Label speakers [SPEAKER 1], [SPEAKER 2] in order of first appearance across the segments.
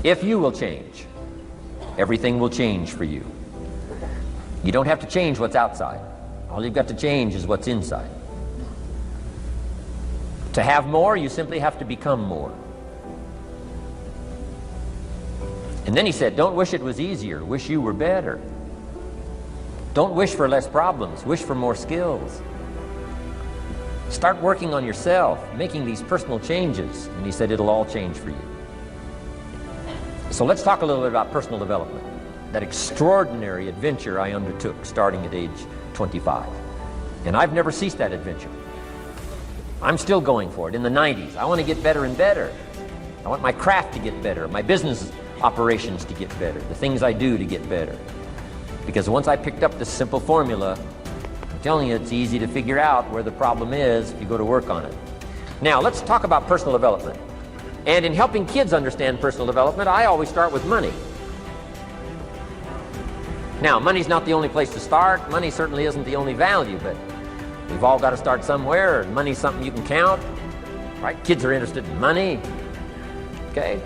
[SPEAKER 1] If you will change, everything will change for you. You don't have to change what's outside. All you've got to change is what's inside. To have more, you simply have to become more. And then he said, don't wish it was easier, wish you were better. Don't wish for less problems, wish for more skills. Start working on yourself, making these personal changes, and he said it'll all change for you. So let's talk a little bit about personal development, that extraordinary adventure I undertook starting at age 25. And I've never ceased that adventure. I'm still going for it. In the 90s, I want to get better and better. I want my craft to get better, my business operations to get better, the things I do to get better. Because once I picked up this simple formula, I'm telling you, it's easy to figure out where the problem is if you go to work on it. Now, let's talk about personal development. And in helping kids understand personal development, I always start with money. Now, money's not the only place to start. Money certainly isn't the only value, but we've all got to start somewhere, and money's something you can count, right? Kids are interested in money, okay?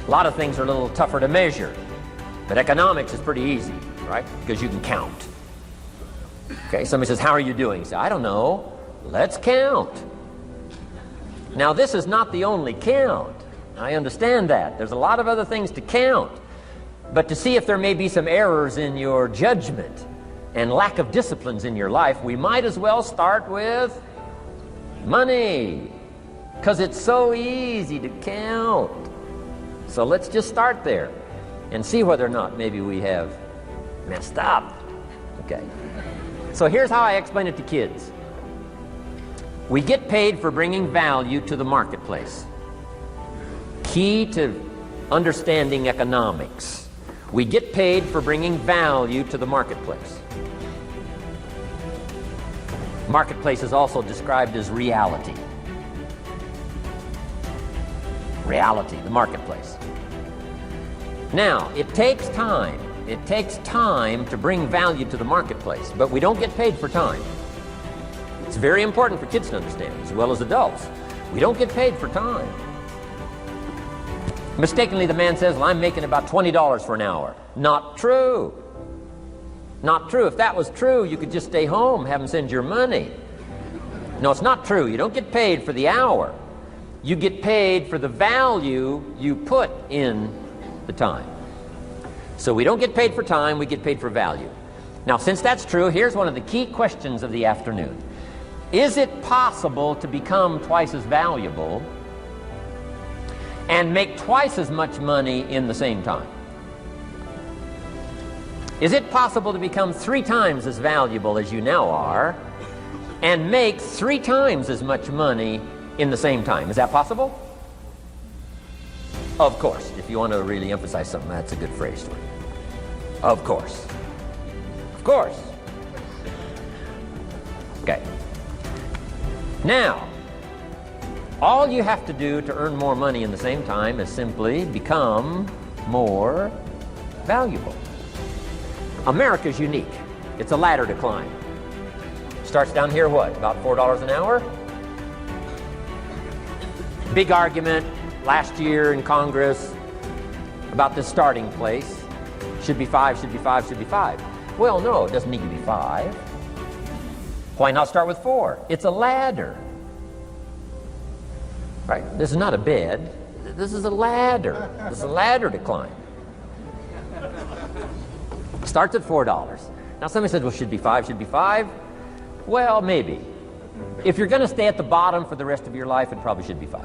[SPEAKER 1] A lot of things are a little tougher to measure, but economics is pretty easy, right? Because you can count. Okay, somebody says, how are you doing? You say, I don't know. Let's count. Now, this is not the only count. I understand that. There's a lot of other things to count. But to see if there may be some errors in your judgment and lack of disciplines in your life, we might as well start with money, because it's so easy to count. So let's just start there and see whether or not maybe we have messed up. Okay. So here's how I explain it to kids. We get paid for bringing value to the marketplace. Key to understanding economics. We get paid for bringing value to the marketplace. Marketplace is also described as reality. Reality, the marketplace. Now, it takes time. It takes time to bring value to the marketplace, but we don't get paid for time. It's very important for kids to understand, as well as adults. We don't get paid for time. Mistakenly, the man says, well, I'm making about $20 for an hour. Not true. Not true. If that was true, you could just stay home, have them send your money. No, it's not true. You don't get paid for the hour. You get paid for the value you put in the time. So we don't get paid for time, we get paid for value. Now, since that's true, here's one of the key questions of the afternoon. Is it possible to become twice as valuable and make twice as much money in the same time? Is it possible to become 3 times as valuable as you now are and make 3 times as much money in the same time? Is that possible? Of course. If you want to really emphasize something, that's a good phrase for it. Of course. Of course. Okay. Now, all you have to do to earn more money in the same time is simply become more valuable. America's unique. It's a ladder to climb. Starts down here, what, about $4 an hour? Big argument last year in Congress about this starting place. Should be 5, should be 5, should be 5. Well, no, it doesn't need to be 5. Why not start with 4? It's a ladder. Right? This is not a bed. This is a ladder. This is a ladder to climb. Starts at $4. Now somebody said, well, should be 5, should be 5. Well, maybe. If you're going to stay at the bottom for the rest of your life, it probably should be 5.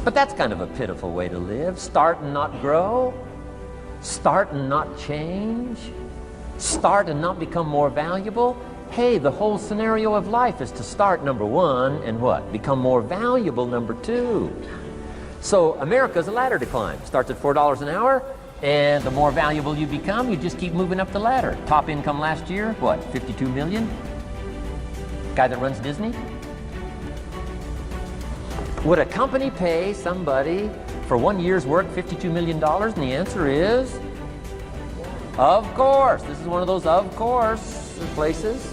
[SPEAKER 1] But that's kind of a pitiful way to live. Start and not grow. Start and not change. Start and not become more valuable. Hey, the whole scenario of life is to start, number 1, and what? Become more valuable, number 2. So America's a ladder to climb. Starts at $4 an hour, and the more valuable you become, you just keep moving up the ladder. Top income last year, what, 52 million? Guy that runs Disney? Would a company pay somebody for 1 year's work $52 million? And the answer is, of course. This is one of those of course places.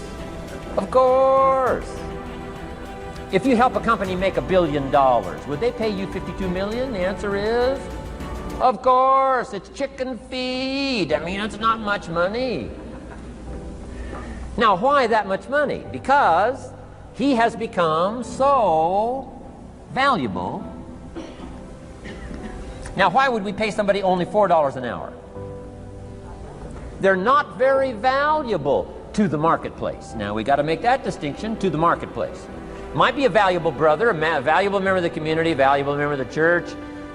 [SPEAKER 1] Of course. If you help a company make $1 billion, would they pay you $52 million? The answer is, of course, it's chicken feed. I mean, it's not much money. Now, why that much money? Because he has become so valuable. Now, why would we pay somebody only $4 an hour? They're not very valuable to the marketplace. Now, we got to make that distinction, to the marketplace. Might be a valuable brother, a valuable member of the community, a valuable member of the church,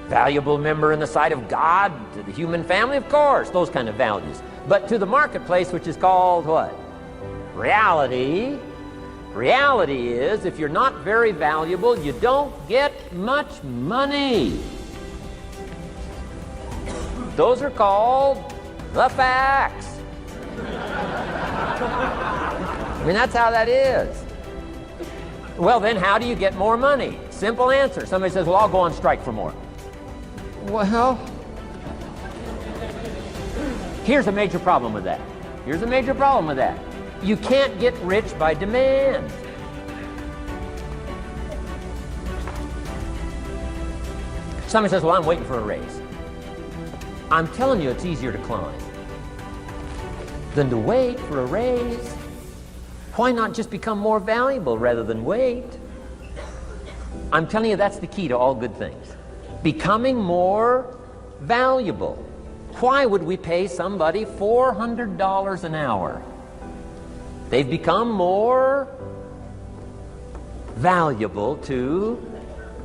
[SPEAKER 1] valuable member in the sight of God, to the human family, of course, those kind of values. But to the marketplace, which is called what? Reality. Reality is, if you're not very valuable, you don't get much money. Those are called the facts. I mean, that's how that is. Well, then, how do you get more money? Simple answer. Somebody says, well, I'll go on strike for more. Well, here's a major problem with that. Here's a major problem with that. You can't get rich by demand. Somebody says, well, I'm waiting for a raise. I'm telling you, it's easier to climb than to wait for a raise. Why not just become more valuable rather than wait? I'm telling you, that's the key to all good things. Becoming more valuable. Why would we pay somebody $400 an hour? They've become more valuable to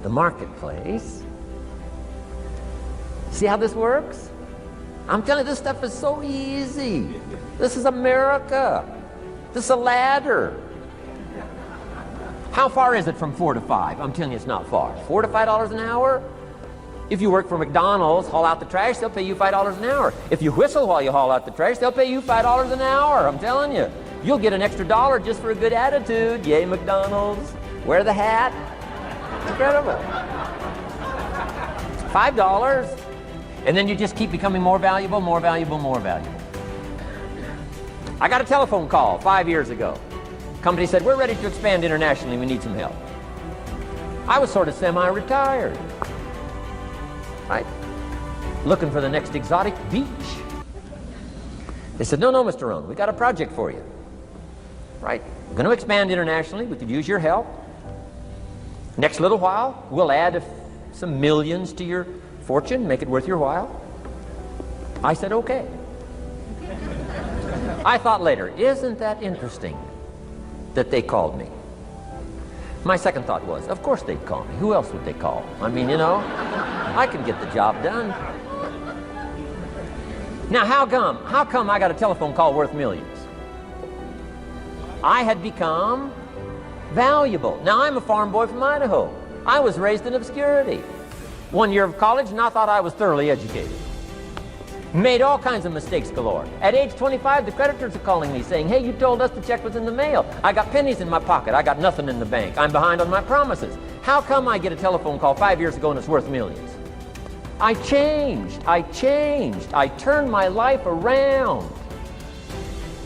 [SPEAKER 1] the marketplace. See how this works? I'm telling you, this stuff is so easy. This is America. This is a ladder. How far is it from 4 to 5? I'm telling you, it's not far. $4 to $5 an hour? If you work for McDonald's, haul out the trash, they'll pay you $5 an hour. If you whistle while you haul out the trash, they'll pay you $5 an hour. I'm telling you. You'll get an extra $1 just for a good attitude. Yay, McDonald's. Wear the hat. It's incredible. $5. And then you just keep becoming more valuable, more valuable, more valuable. I got a telephone call 5 years ago. Company said, we're ready to expand internationally. We need some help. I was sort of semi-retired. Right? Looking for the next exotic beach. They said, no, Mr. Rohn, we got a project for you. Right? We're going to expand internationally. We could use your help. Next little while, we'll add some millions to your fortune, make it worth your while. I said, okay. I thought later, isn't that interesting that they called me? My second thought was, of course they'd call me. Who else would they call? I mean, you know, I can get the job done. Now, how come I got a telephone call worth millions? I had become valuable. Now, I'm a farm boy from Idaho. I was raised in obscurity. 1 year of college, and I thought I was thoroughly educated. Made all kinds of mistakes galore. At age 25, the creditors are calling me saying, hey, you told us the check was in the mail. I got pennies in my pocket. I got nothing in the bank. I'm behind on my promises. How come I get a telephone call 5 years ago and it's worth millions? I changed. I turned my life around.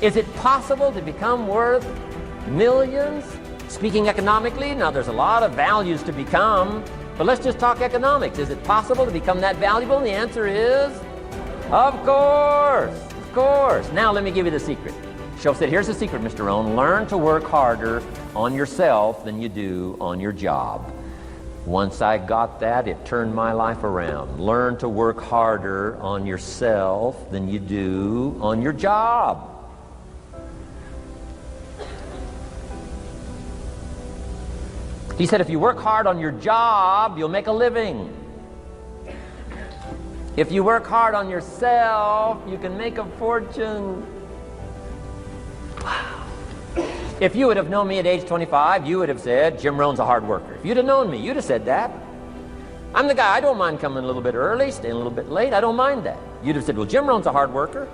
[SPEAKER 1] Is it possible to become worth millions? Speaking economically, now there's a lot of values to become, but let's just talk economics. Is it possible to become that valuable? And the answer is, of course. Now let me give you the secret. Shoaff said, here's the secret, Mr. Rohn. Learn to work harder on yourself than you do on your job. Once I got that, it turned my life around. Learn to work harder on yourself than you do on your job. He said, if you work hard on your job, you'll make a living. If you work hard on yourself, you can make a fortune. Wow. If you would have known me at age 25, you would have said, Jim Rohn's a hard worker. If you'd have known me, you'd have said that. I'm the guy, I don't mind coming a little bit early, staying a little bit late, I don't mind that. You'd have said, well, Jim Rohn's a hard worker.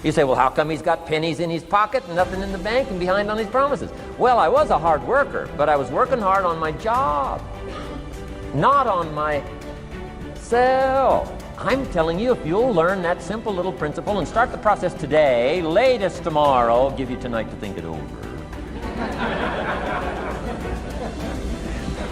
[SPEAKER 1] You say, well, how come he's got pennies in his pocket and nothing in the bank and behind on his promises? Well, I was a hard worker, but I was working hard on my job, not on myself. I'm telling you, if you'll learn that simple little principle and start the process today, latest tomorrow, I'll give you tonight to think it over.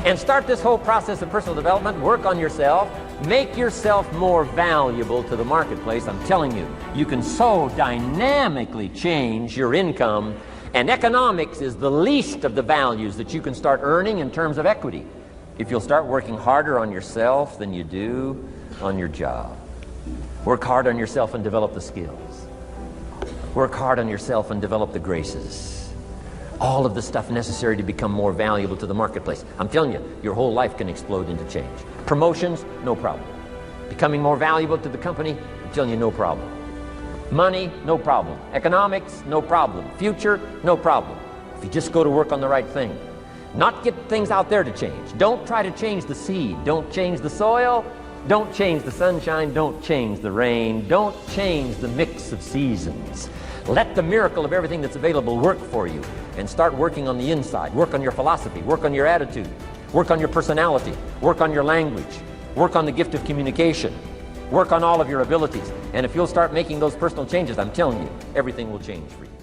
[SPEAKER 1] and start this whole process of personal development, work on yourself, make yourself more valuable to the marketplace, I'm telling you, you can so dynamically change your income, and economics is the least of the values that you can start earning in terms of equity if you'll start working harder on yourself than you do on your job. Work hard on yourself and develop the skills. Work hard on yourself and develop the graces. All of the stuff necessary to become more valuable to the marketplace. I'm telling you, your whole life can explode into change. Promotions, no problem. Becoming more valuable to the company, I'm telling you, no problem. Money, no problem. Economics, no problem. Future, no problem. If you just go to work on the right thing. Not get things out there to change. Don't try to change the seed. Don't change the soil. Don't change the sunshine. Don't change the rain. Don't change the mix of seasons. Let the miracle of everything that's available work for you, and start working on the inside. Work on your philosophy. Work on your attitude. Work on your personality. Work on your language. Work on the gift of communication. Work on all of your abilities. And if you'll start making those personal changes, I'm telling you, everything will change for you.